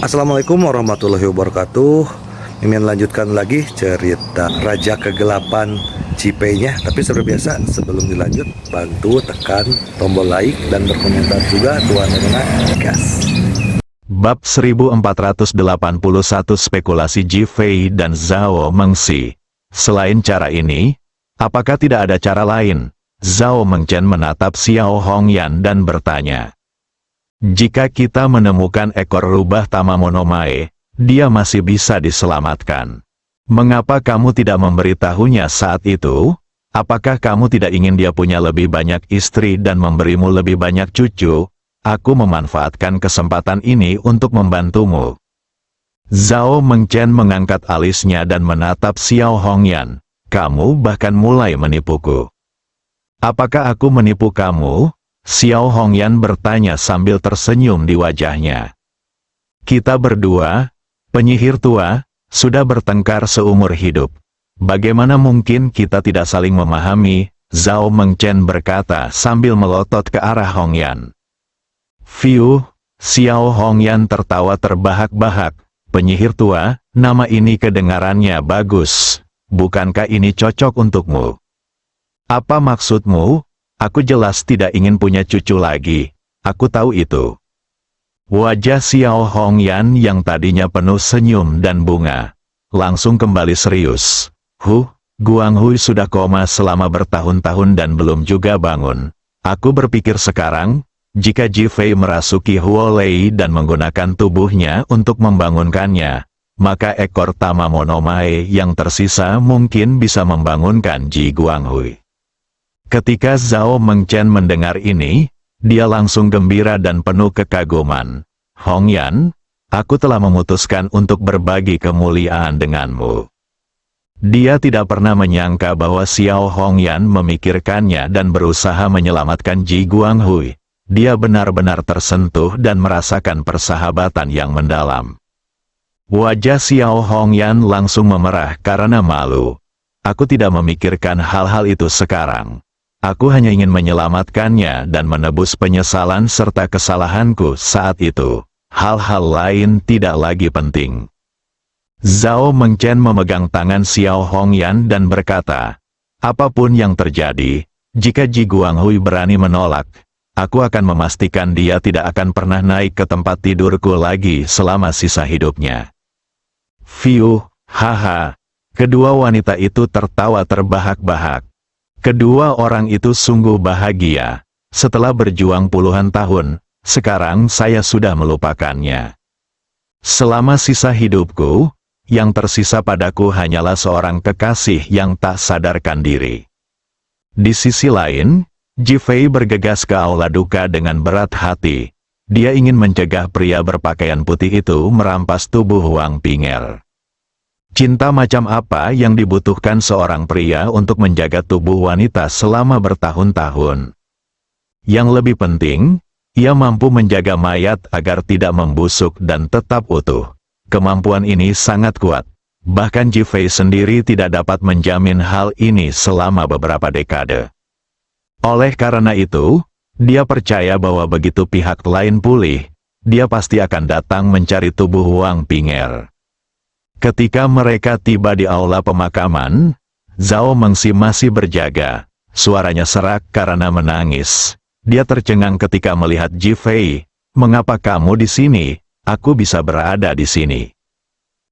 Assalamualaikum warahmatullahi wabarakatuh. Mimin lanjutkan lagi cerita Raja Kegelapan Cipenya. Tapi seperti biasa, sebelum dilanjut, bantu tekan tombol like dan berkomentar juga Tuan Rena gas. Bab 1481 Spekulasi Ji Fei dan Zhao Mengxi. Selain cara ini, apakah tidak ada cara lain? Zhao Mengchen menatap Xiao Hongyan dan bertanya. Jika kita menemukan ekor rubah Tamamonomae, dia masih bisa diselamatkan. Mengapa kamu tidak memberitahunya saat itu? Apakah kamu tidak ingin dia punya lebih banyak istri dan memberimu lebih banyak cucu? Aku memanfaatkan kesempatan ini untuk membantumu. Zhao Mengchen mengangkat alisnya dan menatap Xiao Hongyan. Kamu bahkan mulai menipuku. Apakah aku menipu kamu? Xiao Hongyan bertanya sambil tersenyum di wajahnya. Kita berdua, penyihir tua, sudah bertengkar seumur hidup. Bagaimana mungkin kita tidak saling memahami? Zhao Mengchen berkata sambil melotot ke arah Hongyan. Fiu, Xiao Hongyan tertawa terbahak-bahak. Penyihir tua, nama ini kedengarannya bagus. Bukankah ini cocok untukmu? Apa maksudmu? Aku jelas tidak ingin punya cucu lagi. Aku tahu itu. Wajah Xiao Hongyan yang tadinya penuh senyum dan bunga, langsung kembali serius. Guang Hui sudah koma selama bertahun-tahun dan belum juga bangun. Aku berpikir sekarang, jika Ji Fei merasuki Huo Lei dan menggunakan tubuhnya untuk membangunkannya, maka ekor Tamamonomae yang tersisa mungkin bisa membangunkan Ji Guang Hui. Ketika Zhao Mengchen mendengar ini, dia langsung gembira dan penuh kekaguman. Hongyan, aku telah memutuskan untuk berbagi kemuliaan denganmu. Dia tidak pernah menyangka bahwa Xiao Hongyan memikirkannya dan berusaha menyelamatkan Ji Guang Hui. Dia benar-benar tersentuh dan merasakan persahabatan yang mendalam. Wajah Xiao Hongyan langsung memerah karena malu. Aku tidak memikirkan hal-hal itu sekarang. Aku hanya ingin menyelamatkannya dan menebus penyesalan serta kesalahanku saat itu. Hal-hal lain tidak lagi penting. Zhao Mengchen memegang tangan Xiao Hongyan dan berkata, apapun yang terjadi, jika Ji Guang Hui berani menolak, aku akan memastikan dia tidak akan pernah naik ke tempat tidurku lagi selama sisa hidupnya. Fiu, haha. Kedua wanita itu tertawa terbahak-bahak. Kedua orang itu sungguh bahagia. Setelah berjuang puluhan tahun, sekarang saya sudah melupakannya. Selama sisa hidupku, yang tersisa padaku hanyalah seorang kekasih yang tak sadarkan diri. Di sisi lain, Ji Fei bergegas ke aula duka dengan berat hati. Dia ingin mencegah pria berpakaian putih itu merampas tubuh Wang Ping'er. Cinta macam apa yang dibutuhkan seorang pria untuk menjaga tubuh wanita selama bertahun-tahun? Yang lebih penting, ia mampu menjaga mayat agar tidak membusuk dan tetap utuh. Kemampuan ini sangat kuat. Bahkan Ji Fei sendiri tidak dapat menjamin hal ini selama beberapa dekade. Oleh karena itu, dia percaya bahwa begitu pihak lain pulih, dia pasti akan datang mencari tubuh Wang Ping'er. Ketika mereka tiba di aula pemakaman, Zhao Mengxi masih berjaga. Suaranya serak karena menangis. Dia tercengang ketika melihat Ji Fei. Mengapa kamu di sini? Aku bisa berada di sini.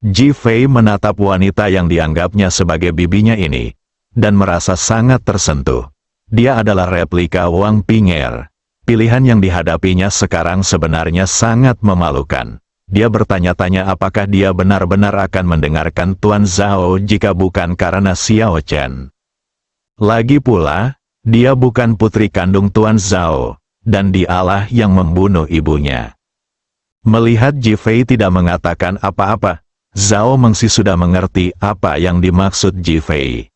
Ji Fei menatap wanita yang dianggapnya sebagai bibinya ini, dan merasa sangat tersentuh. Dia adalah replika Wang Ping'er. Pilihan yang dihadapinya sekarang sebenarnya sangat memalukan. Dia bertanya-tanya apakah dia benar-benar akan mendengarkan Tuan Zhao jika bukan karena Xiao Chen. Lagi pula, dia bukan putri kandung Tuan Zhao, dan dialah yang membunuh ibunya. Melihat Ji Fei tidak mengatakan apa-apa, Zhao Mengxi sudah mengerti apa yang dimaksud Ji Fei.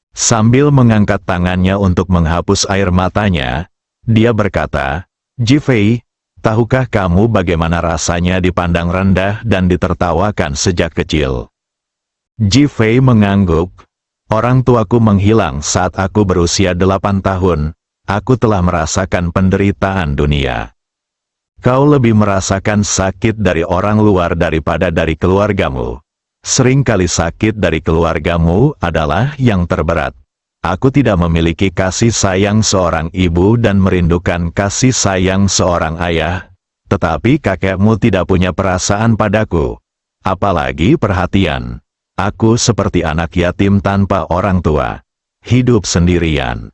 Sambil mengangkat tangannya untuk menghapus air matanya, dia berkata, Ji Fei, tahukah kamu bagaimana rasanya dipandang rendah dan ditertawakan sejak kecil? Ji Fei mengangguk. Orang tuaku menghilang saat aku berusia 8 tahun. Aku telah merasakan penderitaan dunia. Kau lebih merasakan sakit dari orang luar daripada dari keluargamu. Seringkali sakit dari keluargamu adalah yang terberat. Aku tidak memiliki kasih sayang seorang ibu dan merindukan kasih sayang seorang ayah, tetapi kakekmu tidak punya perasaan padaku, apalagi perhatian. Aku seperti anak yatim tanpa orang tua, hidup sendirian.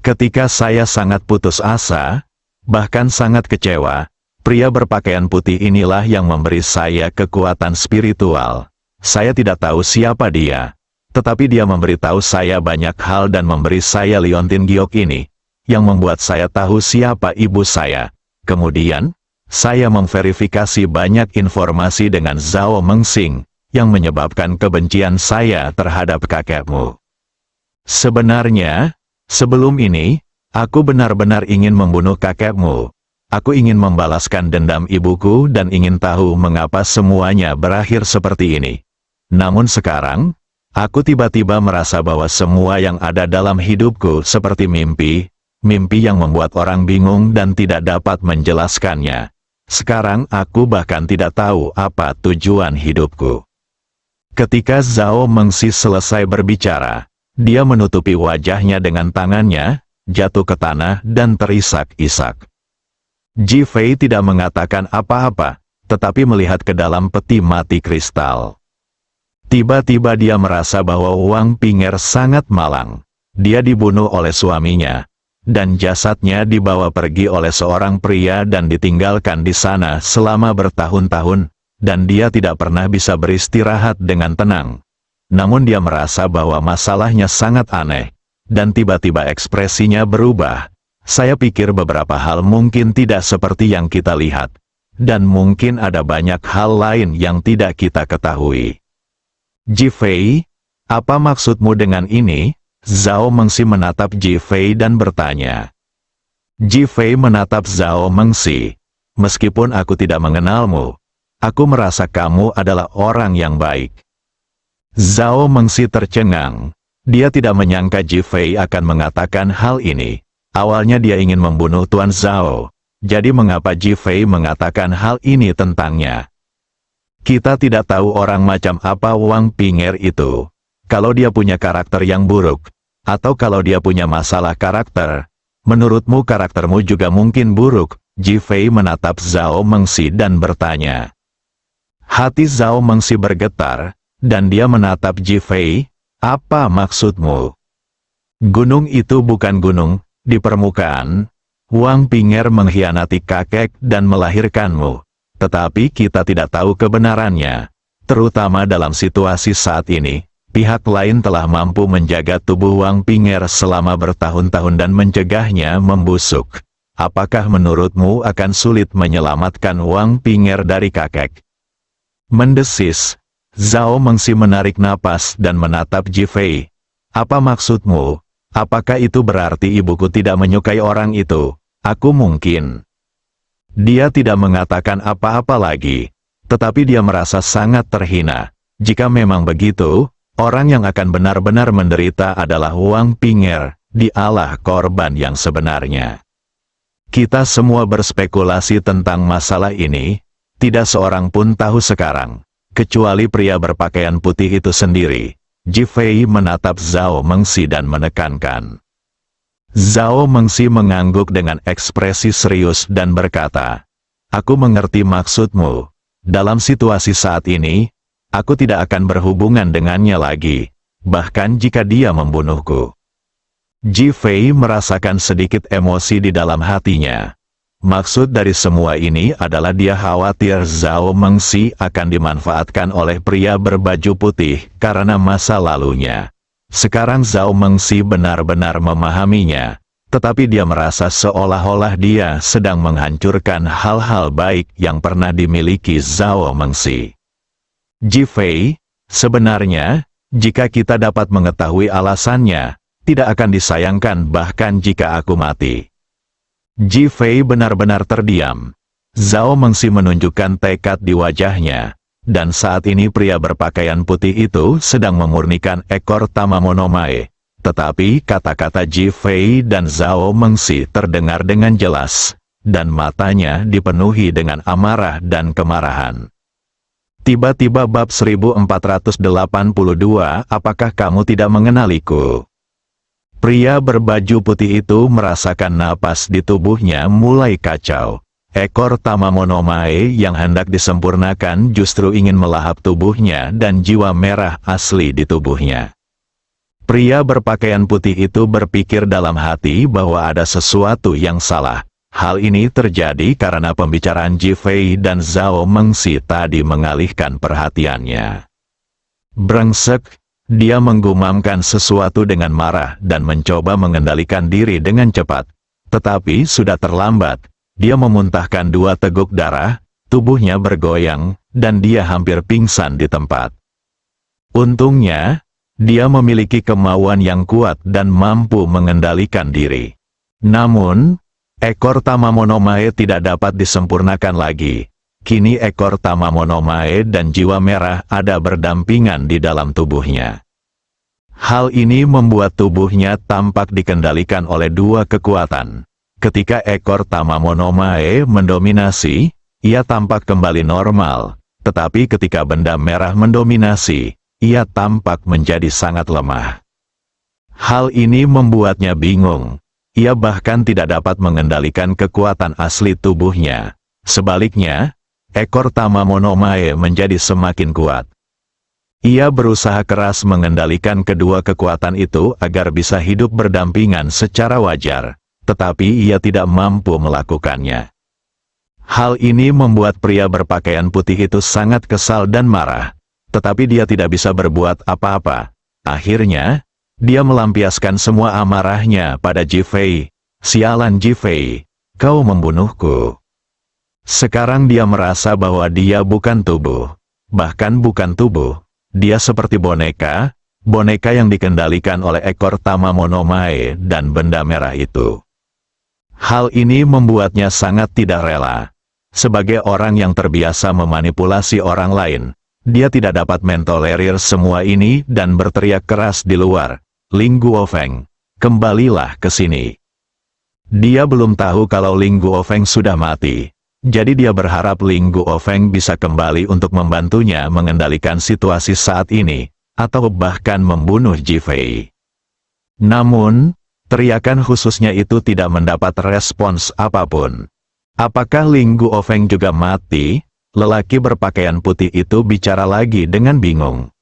Ketika saya sangat putus asa, bahkan sangat kecewa, pria berpakaian putih inilah yang memberi saya kekuatan spiritual. Saya tidak tahu siapa dia, tetapi dia memberitahu saya banyak hal dan memberi saya liontin giok ini, yang membuat saya tahu siapa ibu saya. Kemudian, saya memverifikasi banyak informasi dengan Zhao Mengsing, yang menyebabkan kebencian saya terhadap kakekmu. Sebenarnya, sebelum ini, aku benar-benar ingin membunuh kakekmu. Aku ingin membalaskan dendam ibuku dan ingin tahu mengapa semuanya berakhir seperti ini. Namun sekarang, aku tiba-tiba merasa bahwa semua yang ada dalam hidupku seperti mimpi, mimpi yang membuat orang bingung dan tidak dapat menjelaskannya. Sekarang aku bahkan tidak tahu apa tujuan hidupku. Ketika Zhao Mengsi selesai berbicara, dia menutupi wajahnya dengan tangannya, jatuh ke tanah dan terisak-isak. Ji Fei tidak mengatakan apa-apa, tetapi melihat ke dalam peti mati kristal. Tiba-tiba dia merasa bahwa Wang Pinger sangat malang. Dia dibunuh oleh suaminya, dan jasadnya dibawa pergi oleh seorang pria dan ditinggalkan di sana selama bertahun-tahun, dan dia tidak pernah bisa beristirahat dengan tenang. Namun dia merasa bahwa masalahnya sangat aneh, dan tiba-tiba ekspresinya berubah. Saya pikir beberapa hal mungkin tidak seperti yang kita lihat, dan mungkin ada banyak hal lain yang tidak kita ketahui. Ji Fei, apa maksudmu dengan ini? Zhao Mengsi menatap Ji Fei dan bertanya. Ji Fei menatap Zhao Mengsi. Meskipun aku tidak mengenalmu, aku merasa kamu adalah orang yang baik. Zhao Mengsi tercengang. Dia tidak menyangka Ji Fei akan mengatakan hal ini. Awalnya dia ingin membunuh Tuan Zhao. Jadi mengapa Ji Fei mengatakan hal ini tentangnya? Kita tidak tahu orang macam apa Wang Pinger itu. Kalau dia punya karakter yang buruk, atau kalau dia punya masalah karakter, menurutmu karaktermu juga mungkin buruk. Ji Fei menatap Zhao Mengsi dan bertanya. Hati Zhao Mengsi bergetar, dan dia menatap Ji Fei. Apa maksudmu? Gunung itu bukan gunung di permukaan. Wang Pinger mengkhianati kakek dan melahirkanmu. Tetapi kita tidak tahu kebenarannya. Terutama dalam situasi saat ini, pihak lain telah mampu menjaga tubuh Wang Pinger selama bertahun-tahun dan mencegahnya membusuk. Apakah menurutmu akan sulit menyelamatkan Wang Pinger dari kakek? Mendesis, Zhao Mengsi menarik napas dan menatap Ji Fei. Apa maksudmu? Apakah itu berarti ibuku tidak menyukai orang itu? Aku mungkin. Dia tidak mengatakan apa-apa lagi, tetapi dia merasa sangat terhina. Jika memang begitu, orang yang akan benar-benar menderita adalah Wang Pinger, dialah korban yang sebenarnya. Kita semua berspekulasi tentang masalah ini, tidak seorang pun tahu sekarang, kecuali pria berpakaian putih itu sendiri. Ji Fei menatap Zhao Mengsi dan menekankan. Zhao Mengsi mengangguk dengan ekspresi serius dan berkata, aku mengerti maksudmu. Dalam situasi saat ini, aku tidak akan berhubungan dengannya lagi, bahkan jika dia membunuhku. Ji Fei merasakan sedikit emosi di dalam hatinya. Maksud dari semua ini adalah dia khawatir Zhao Mengsi akan dimanfaatkan oleh pria berbaju putih karena masa lalunya. Sekarang Zhao Mengsi benar-benar memahaminya, tetapi dia merasa seolah-olah dia sedang menghancurkan hal-hal baik yang pernah dimiliki Zhao Mengsi. Ji Fei, sebenarnya, jika kita dapat mengetahui alasannya, tidak akan disayangkan bahkan jika aku mati. Ji Fei benar-benar terdiam. Zhao Mengsi menunjukkan tekad di wajahnya. Dan saat ini pria berpakaian putih itu sedang memurnikan ekor Tamamonomae. Tetapi kata-kata Ji Fei dan Zhao Mengsi terdengar dengan jelas. dan matanya dipenuhi dengan amarah dan kemarahan. Tiba-tiba bab 1482, apakah kamu tidak mengenaliku? Pria berbaju putih itu merasakan napas di tubuhnya mulai kacau. Ekor Tamamonomae yang hendak disempurnakan justru ingin melahap tubuhnya dan jiwa merah asli di tubuhnya. Pria berpakaian putih itu berpikir dalam hati bahwa ada sesuatu yang salah. Hal ini terjadi karena pembicaraan Ji Fei dan Zhao Mengsi tadi mengalihkan perhatiannya. Brengsek, dia menggumamkan sesuatu dengan marah dan mencoba mengendalikan diri dengan cepat. Tetapi sudah terlambat. Dia memuntahkan 2 teguk darah, tubuhnya bergoyang, dan dia hampir pingsan di tempat. Untungnya, dia memiliki kemauan yang kuat dan mampu mengendalikan diri. Namun, ekor Tamamonomae tidak dapat disempurnakan lagi. Kini ekor Tamamonomae dan jiwa merah ada berdampingan di dalam tubuhnya. Hal ini membuat tubuhnya tampak dikendalikan oleh 2 kekuatan. Ketika ekor Tamamonomae mendominasi, ia tampak kembali normal. Tetapi ketika benda merah mendominasi, ia tampak menjadi sangat lemah. Hal ini membuatnya bingung. Ia bahkan tidak dapat mengendalikan kekuatan asli tubuhnya. Sebaliknya, ekor Tamamonomae menjadi semakin kuat. Ia berusaha keras mengendalikan kedua kekuatan itu agar bisa hidup berdampingan secara wajar. Tetapi ia tidak mampu melakukannya. Hal ini membuat pria berpakaian putih itu sangat kesal dan marah. Tetapi dia tidak bisa berbuat apa-apa. Akhirnya, dia melampiaskan semua amarahnya pada Ji Fei. Sialan Ji Fei, kau membunuhku. Sekarang dia merasa bahwa dia bukan tubuh. Bahkan bukan tubuh. Dia seperti boneka yang dikendalikan oleh ekor Tamamonomae dan benda merah itu. Hal ini membuatnya sangat tidak rela. Sebagai orang yang terbiasa memanipulasi orang lain, dia tidak dapat mentolerir semua ini dan berteriak keras di luar. Ling Guofeng, kembalilah ke sini. Dia belum tahu kalau Ling Guofeng sudah mati. Jadi dia berharap Ling Guofeng bisa kembali untuk membantunya mengendalikan situasi saat ini, atau bahkan membunuh Ji Fei. Namun, teriakan khususnya itu tidak mendapat respons apapun. Apakah Ling Guofeng juga mati? Lelaki berpakaian putih itu bicara lagi dengan bingung.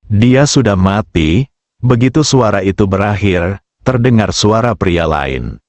Dia sudah mati. Begitu suara itu berakhir, terdengar suara pria lain.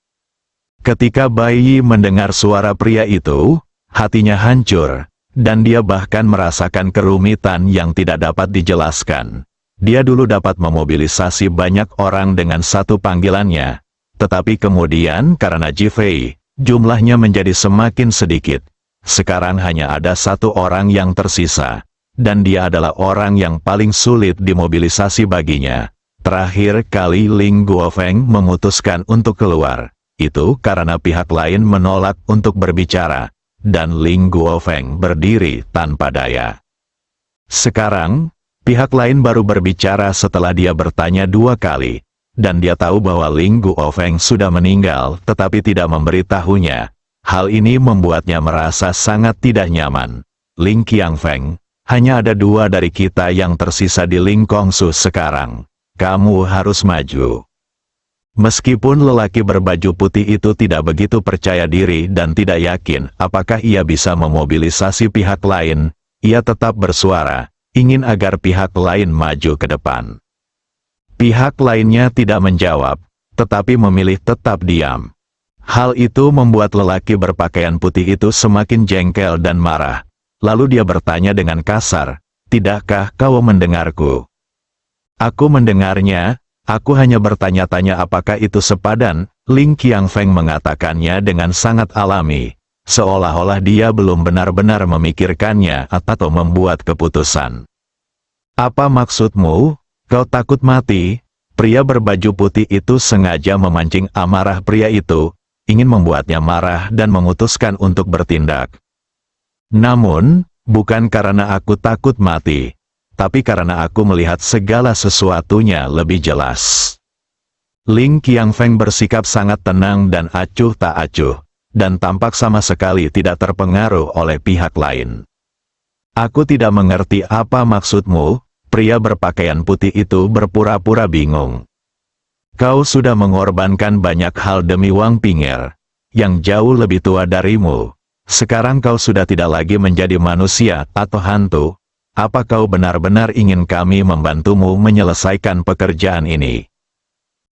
Ketika Bai Yi mendengar suara pria itu, hatinya hancur, dan dia bahkan merasakan kerumitan yang tidak dapat dijelaskan. Dia dulu dapat memobilisasi banyak orang dengan satu panggilannya, tetapi kemudian karena Ji Fei, jumlahnya menjadi semakin sedikit. Sekarang hanya ada 1 orang yang tersisa, dan dia adalah orang yang paling sulit dimobilisasi baginya. Terakhir kali Ling Guofeng memutuskan untuk keluar, itu karena pihak lain menolak untuk berbicara, dan Ling Guofeng berdiri tanpa daya. Sekarang, pihak lain baru berbicara setelah dia bertanya 2 kali, dan dia tahu bahwa Ling Guofeng sudah meninggal tetapi tidak memberitahunya. Hal ini membuatnya merasa sangat tidak nyaman. Ling Qiangfeng, hanya ada 2 dari kita yang tersisa di Ling Kongsu sekarang. Kamu harus maju. Meskipun lelaki berbaju putih itu tidak begitu percaya diri dan tidak yakin apakah ia bisa memobilisasi pihak lain, ia tetap bersuara, ingin agar pihak lain maju ke depan. Pihak lainnya tidak menjawab, tetapi memilih tetap diam. Hal itu membuat lelaki berpakaian putih itu semakin jengkel dan marah. Lalu dia bertanya dengan kasar, "Tidakkah kau mendengarku?" "Aku mendengarnya, aku hanya bertanya-tanya apakah itu sepadan." Ling Qiangfeng mengatakannya dengan sangat alami, seolah-olah dia belum benar-benar memikirkannya atau membuat keputusan. "Apa maksudmu? Kau takut mati?" Pria berbaju putih itu sengaja memancing amarah pria itu, ingin membuatnya marah dan memutuskan untuk bertindak. "Namun, bukan karena aku takut mati, tapi karena aku melihat segala sesuatunya lebih jelas." Ling Qiangfeng bersikap sangat tenang dan acuh tak acuh. dan tampak sama sekali tidak terpengaruh oleh pihak lain. Aku tidak mengerti apa maksudmu, pria berpakaian putih itu berpura-pura bingung. Kau sudah mengorbankan banyak hal demi Wang Ping'er, yang jauh lebih tua darimu. Sekarang kau sudah tidak lagi menjadi manusia atau hantu. Apa kau benar-benar ingin kami membantumu menyelesaikan pekerjaan ini?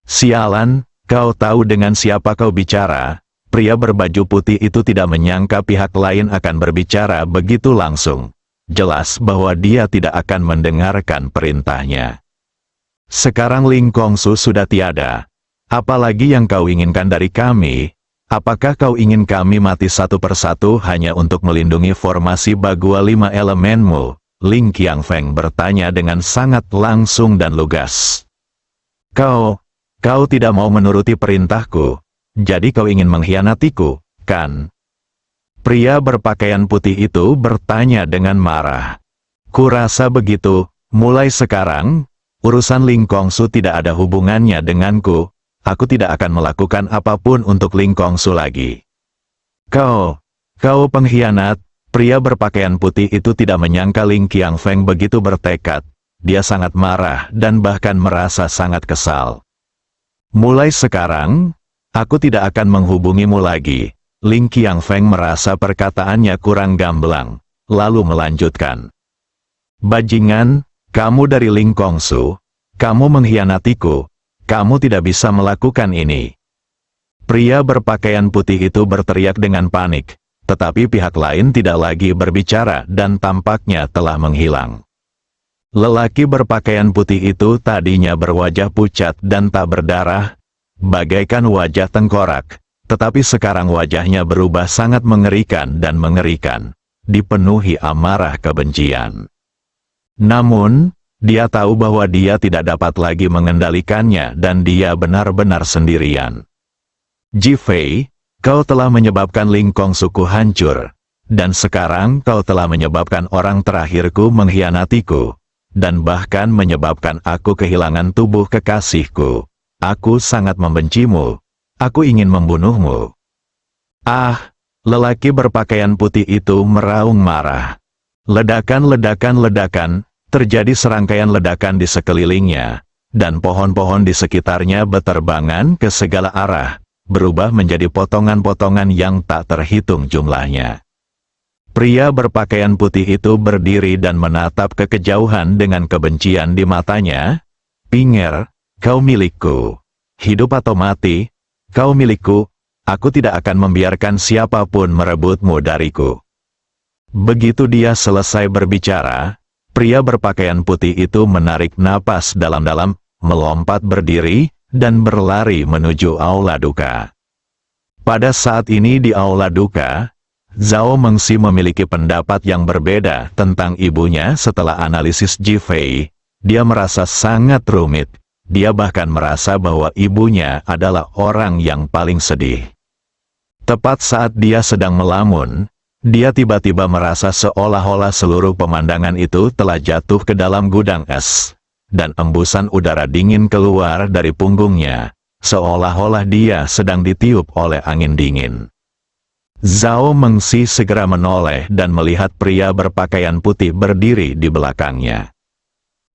Sialan, kau tahu dengan siapa kau bicara? Pria berbaju putih itu tidak menyangka pihak lain akan berbicara begitu langsung. Jelas bahwa dia tidak akan mendengarkan perintahnya. Sekarang Ling Kongsu sudah tiada. Apalagi yang kau inginkan dari kami? Apakah kau ingin kami mati satu persatu hanya untuk melindungi formasi Bagua 5 elemenmu? Ling Qiangfeng bertanya dengan sangat langsung dan lugas. Kau tidak mau menuruti perintahku, jadi kau ingin mengkhianatiku, kan? Pria berpakaian putih itu bertanya dengan marah. Kurasa begitu, mulai sekarang, urusan Ling Kongsu tidak ada hubungannya denganku. Aku tidak akan melakukan apapun untuk Ling Kongsu lagi. Kau pengkhianat. Pria berpakaian putih itu tidak menyangka Ling Qiangfeng begitu bertekad. Dia sangat marah dan bahkan merasa sangat kesal. Mulai sekarang, aku tidak akan menghubungimu lagi. Ling Qiangfeng merasa perkataannya kurang gamblang, lalu melanjutkan. Bajingan, kamu dari Ling Kongsu, kamu mengkhianatiku, kamu tidak bisa melakukan ini. Pria berpakaian putih itu berteriak dengan panik. Tetapi pihak lain tidak lagi berbicara dan tampaknya telah menghilang. Lelaki berpakaian putih itu tadinya berwajah pucat dan tak berdarah, bagaikan wajah tengkorak, tetapi sekarang wajahnya berubah sangat mengerikan dan mengerikan, dipenuhi amarah kebencian. Namun, dia tahu bahwa dia tidak dapat lagi mengendalikannya dan dia benar-benar sendirian. Ji Fei, kau telah menyebabkan Ling Kongsuku hancur, dan sekarang kau telah menyebabkan orang terakhirku mengkhianatiku, dan bahkan menyebabkan aku kehilangan tubuh kekasihku. Aku sangat membencimu. Aku ingin membunuhmu. Ah, lelaki berpakaian putih itu meraung marah. Ledakan, terjadi serangkaian ledakan di sekelilingnya, dan pohon-pohon di sekitarnya beterbangan ke segala arah, berubah menjadi potongan-potongan yang tak terhitung jumlahnya. Pria berpakaian putih itu berdiri dan menatap ke kejauhan dengan kebencian di matanya. Ping'er, kau milikku. Hidup atau mati, kau milikku. Aku tidak akan membiarkan siapapun merebutmu dariku. Begitu dia selesai berbicara, pria berpakaian putih itu menarik napas dalam-dalam, melompat berdiri, dan berlari menuju aula duka. Pada saat ini di aula duka, Zhao Mengxi memiliki pendapat yang berbeda tentang ibunya setelah analisis Ji Fei. Dia merasa sangat rumit. Dia bahkan merasa bahwa ibunya adalah orang yang paling sedih. Tepat saat dia sedang melamun, dia tiba-tiba merasa seolah-olah seluruh pemandangan itu telah jatuh ke dalam gudang es. Dan embusan udara dingin keluar dari punggungnya, seolah-olah dia sedang ditiup oleh angin dingin. Zhao Mengxi segera menoleh dan melihat pria berpakaian putih berdiri di belakangnya.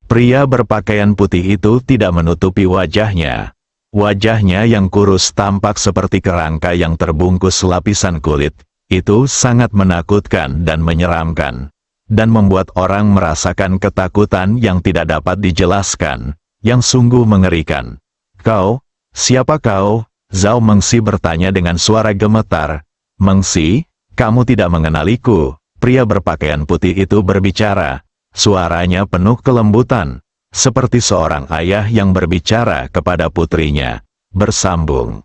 Pria berpakaian putih itu tidak menutupi wajahnya. Wajahnya yang kurus tampak seperti kerangka yang terbungkus lapisan kulit. Itu sangat menakutkan dan menyeramkan, dan membuat orang merasakan ketakutan yang tidak dapat dijelaskan, yang sungguh mengerikan. Kau, siapa kau? Zhao Mengxi bertanya dengan suara gemetar. Mengxi, kamu tidak mengenaliku. Pria berpakaian putih itu berbicara. Suaranya penuh kelembutan, seperti seorang ayah yang berbicara kepada putrinya. Bersambung.